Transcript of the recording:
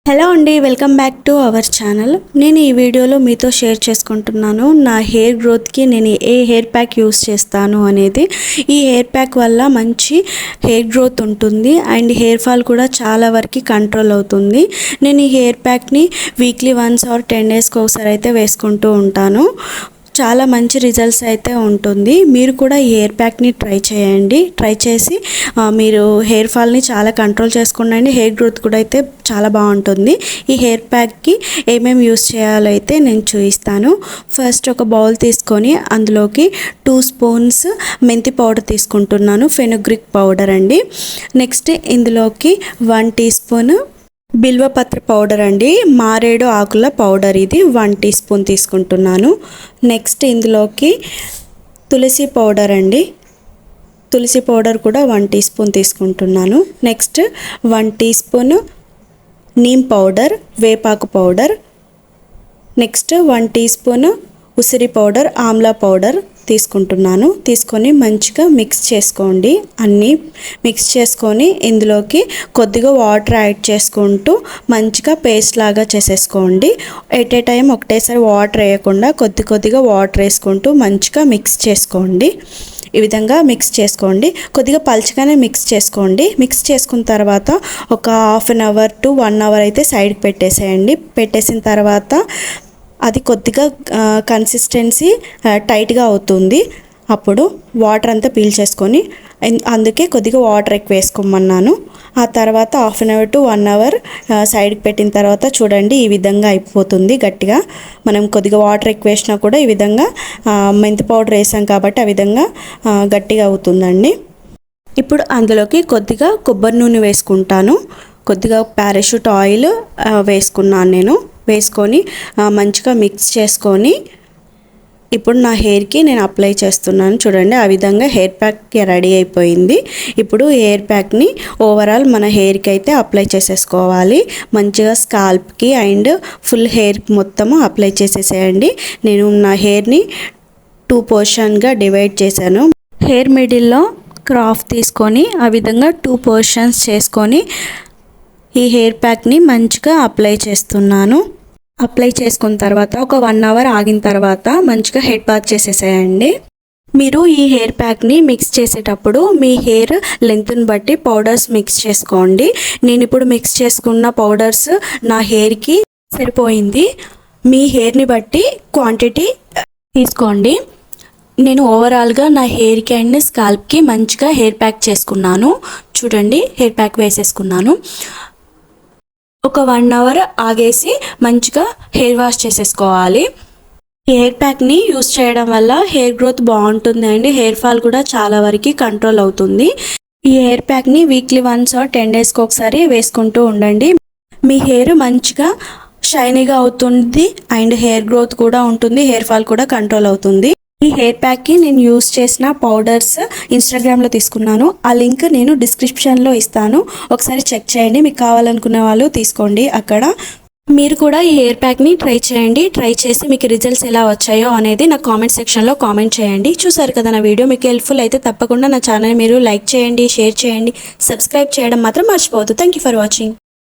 Hello అండి, welcome back to our channel. నేను ఈ వీడియోలో మీతో షేర్ చేసుకుంటున్నాను నా హెయిర్ గ్రోత్కి నేను ఏ హెయిర్ ప్యాక్ యూస్ చేస్తాను అనేది. ఈ హెయిర్ ప్యాక్ వల్ల మంచి హెయిర్ గ్రోత్ ఉంటుంది అండ్ హెయిర్ ఫాల్ కూడా చాలా వరకు కంట్రోల్ అవుతుంది. నేను ఈ హెయిర్ ప్యాక్ని వీక్లీ వన్స్ ఆర్ 10 డేస్కి ఒకసారి అయితే వేసుకుంటూ ఉంటాను. చాలా మంచి రిజల్ట్స్ అయితే ఉంటుంది. మీరు కూడా ఈ హెయిర్ ప్యాక్ని ట్రై చేయండి. ట్రై చేసి మీరు హెయిర్ ఫాల్ని చాలా కంట్రోల్ చేసుకోండి. హెయిర్ గ్రోత్ కూడా అయితే చాలా బాగుంటుంది. ఈ హెయిర్ ప్యాక్కి ఏమేమి యూస్ చేయాలో అయితే నేను చూపిస్తాను. ఫస్ట్ ఒక బౌల్ తీసుకొని అందులోకి 2 స్పూన్స్ మెంతి పౌడర్ తీసుకుంటున్నాను, ఫెనుగ్రిక్ పౌడర్ అండి. నెక్స్ట్ ఇందులోకి 1 టీ స్పూన్ బిల్వపత్ర పౌడర్ అండి, మారేడు ఆకుల పౌడర్, ఇది 1 టీ స్పూన్ తీసుకుంటున్నాను. నెక్స్ట్ ఇందులోకి తులసి పౌడర్ అండి, తులసి పౌడర్ కూడా 1 టీ స్పూన్ తీసుకుంటున్నాను. Next 1 teaspoon neem powder, వేపాకు పౌడర్. నెక్స్ట్ 1 టీ స్పూన్ ఉసిరి పౌడర్, ఆమ్లా పౌడర్ తీసుకుంటున్నాను. తీసుకొని మంచిగా మిక్స్ చేసుకోండి. అన్నీ మిక్స్ చేసుకొని ఇందులోకి కొద్దిగా వాటర్ యాడ్ చేసుకుంటూ మంచిగా పేస్ట్ లాగా చేసేసుకోండి. ఎట్ ఏ టైం ఒకటేసారి వాటర్ వేయకుండా కొద్దిగా వాటర్ వేసుకుంటూ మంచిగా మిక్స్ చేసుకోండి. ఈ విధంగా మిక్స్ చేసుకోండి. కొద్దిగా పల్చగానే మిక్స్ చేసుకోండి. మిక్స్ చేసుకున్న తర్వాత ఒక ½ అన్ అవర్ టు 1 అవర్ అయితే సైడ్కి పెట్టేసేయండి. పెట్టేసిన తర్వాత అది కొద్దిగా కన్సిస్టెన్సీ టైట్గా అవుతుంది. అప్పుడు వాటర్ అంతా పీల్చేసుకొని, అందుకే కొద్దిగా వాటర్ ఎక్కువ వేసుకోమన్నాను. ఆ తర్వాత ½ అన్ అవర్ టు 1 అవర్ సైడ్కి పెట్టిన తర్వాత చూడండి ఈ విధంగా అయిపోతుంది గట్టిగా. మనం కొద్దిగా వాటర్ ఎక్కువ వేసినా కూడా ఈ విధంగా మెంతి పౌడర్ వేసాం కాబట్టి ఆ విధంగా గట్టిగా అవుతుందండి. ఇప్పుడు అందులోకి కొద్దిగా కొబ్బరి నూనె వేసుకుంటాను. కొద్దిగా పారాషూట్ ఆయిల్ వేసుకున్నాను నేను. వేసుకొని మంచిగా మిక్స్ చేసుకొని ఇప్పుడు నా హెయిర్కి నేను అప్లై చేస్తున్నాను. చూడండి ఆ విధంగా హెయిర్ ప్యాక్ రెడీ అయిపోయింది. ఇప్పుడు హెయిర్ ప్యాక్ని ఓవరాల్ మన హెయిర్కి అయితే అప్లై చేసేసుకోవాలి. మంచిగా స్కాల్ప్కి అండ్ ఫుల్ హెయిర్కి మొత్తము అప్లై చేసేసేయండి. నేను నా హెయిర్ని 2 పోర్షన్గా డివైడ్ చేశాను. హెయిర్ మిడిల్లో క్రాఫ్ తీసుకొని ఆ విధంగా 2 పోర్షన్స్ చేసుకొని ఈ హెయిర్ ప్యాక్ని మంచిగా అప్లై చేస్తున్నాను. అప్లై చేసుకున్న తర్వాత ఒక 1 అవర్ ఆగిన తర్వాత మంచిగా హెడ్ బాత్ చేసేసేయండి. మీరు ఈ హెయిర్ ప్యాక్ని మిక్స్ చేసేటప్పుడు మీ హెయిర్ లెంత్ని బట్టి పౌడర్స్ మిక్స్ చేసుకోండి. నేను ఇప్పుడు మిక్స్ చేసుకున్న పౌడర్స్ నా హెయిర్కి సరిపోయింది. మీ హెయిర్ని బట్టి క్వాంటిటీ తీసుకోండి. నేను ఓవరాల్గా నా హెయిర్కి అండ్ స్కాల్ప్కి మంచిగా హెయిర్ ప్యాక్ చేసుకున్నాను. చూడండి హెయిర్ ప్యాక్ వేసేసుకున్నాను. ఒక 1 అవర్ ఆగేసి మంచిగా హెయిర్ వాష్ చేసేసుకోవాలి. ఈ హెయిర్ ప్యాక్ని యూస్ చేయడం వల్ల హెయిర్ గ్రోత్ బాగుంటుంది అండి. హెయిర్ ఫాల్ కూడా చాలా వరకు కంట్రోల్ అవుతుంది. ఈ హెయిర్ ప్యాక్ని వీక్లీ వన్స్ ఆర్ 10 డేస్కి ఒకసారి వేసుకుంటూ ఉండండి. మీ హెయిర్ మంచిగా షైనీగా అవుతుంది అండ్ హెయిర్ గ్రోత్ కూడా ఉంటుంది. హెయిర్ ఫాల్ కూడా కంట్రోల్ అవుతుంది. ఈ హెయిర్ ప్యాక్కి నేను యూస్ చేసిన పౌడర్స్ ఇన్స్టాగ్రామ్లో తీసుకున్నాను. ఆ లింక్ నేను డిస్క్రిప్షన్లో ఇస్తాను. ఒకసారి చెక్ చేయండి. మీకు కావాలనుకునే వాళ్ళు తీసుకోండి. అక్కడ మీరు కూడా ఈ హెయిర్ ప్యాక్ని ట్రై చేయండి. ట్రై చేసి మీకు రిజల్ట్స్ ఎలా వచ్చాయో అనేది నా కామెంట్ సెక్షన్లో కామెంట్ చేయండి. చూసారు కదా నా వీడియో మీకు హెల్ప్ఫుల్ అయితే తప్పకుండా నా ఛానల్ మీరు లైక్ చేయండి, షేర్ చేయండి, సబ్స్క్రైబ్ చేయడం మాత్రం మర్చిపోవద్దు. Thank you for watching.